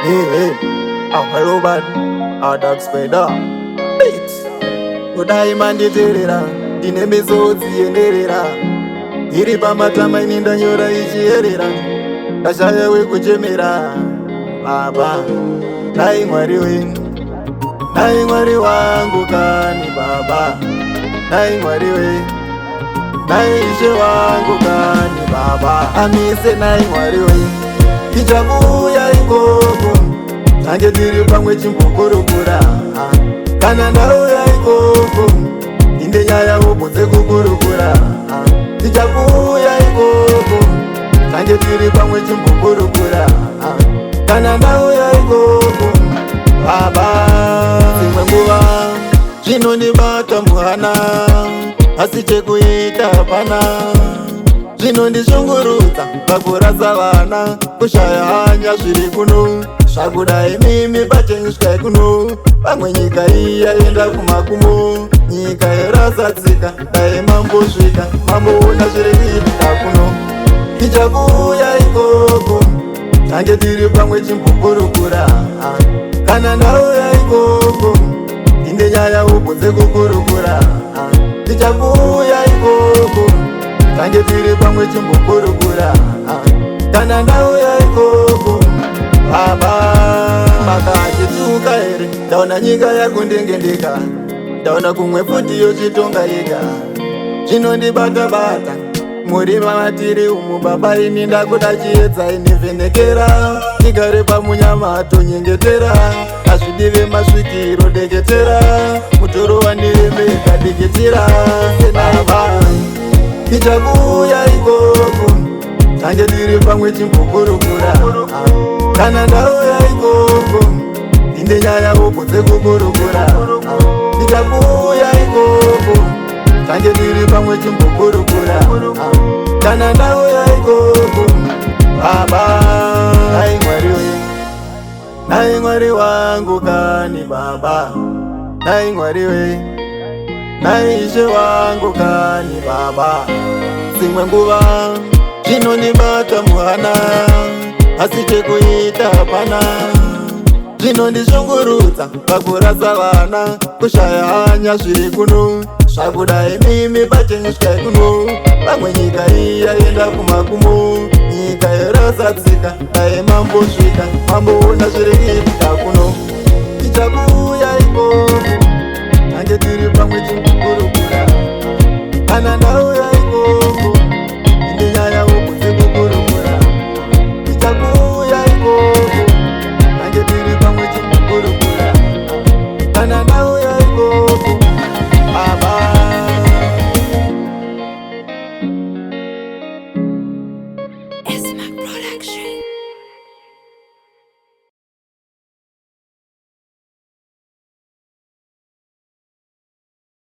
Hey, hello bad, dark spider. Beats. Kudai manditerera, ndine misodzi yenderera. Iri pamatama ini ndanyora ichierera. Ndashaya wekuchemera. Baba, dai Mwari wenyu, dai Mwari wangu kani baba. Dai Mwari wenyu, dai Ishe wangu kani baba. Amise dai Mwari wenyu, tichakuya ikoko. Tange tiri pamwe chimbokurukura. Kana ndauya ikoko, inde nyaya ubudze kukurukura. Tichakuya ikoko, tange tiri pamwe chimbokurukura. Kana ndauya ikoko, baba. Dzimwe nguva zvinondibata muhana, asi chekuita hapana. Zvinondishungurudza pakurasa vana, kushaya hanya zviri kuno. Zvakudai mimi pachenyu svikai kuno, pamwe nyika iyi yaenda kumakumo. Nyika yerasa tsika, dai mambosvika, mamboona zviri kuitika kuno. Tichakuya ikoko, tange tiri pamwe chimbokurukura. Kana ndauya ikoko, inde nyaya ubudze kukurukura. Tichakuya ikoko, tange tiri pamwe chimbokurukura. Kana ndauya ikoko, baba. Makachituka here, ndaona nyika yakundengendeka. Ndaona kumwe futi yochitonga yega. Zvinondibata-bata, muri mavatiri umu baba. Ini ndakuda chiedza inivhenekera. Tigare pamunyamato nyengetera. Azvidive masvikiro deketera. Mutoro wandiremeka deketera. Baba, tichakuya ikoko, tange tiri pamwe chimbokurukura. Kana ndauya ikoko, inde nyaya ubudze kukurukura. Tichakuya ikoko, tange tiri pamwe chimbokurukura. Kana ndauya ikoko, baba. Dai Mwari wenyu, dai Mwari wangu kani baba. Dai Mwari wenyu, dai Ishe wangu kani baba. Dzimwe nguva zvinondibata muhana, asi chekuita hapana. Zvinondishungurudza pakurasa vana, kushaya hanya zviri kuno. Zvakudai mimi pachenyu svikai kuno, pamwe nyika iyi yaenda kumakumo. Nyika yerasa tsika, dai mambosvika, mamboona zviri kuitika kuno. Tichakuya ikoko, tange tiri pamwe chimbokurukura. Kana ndauya ikoko,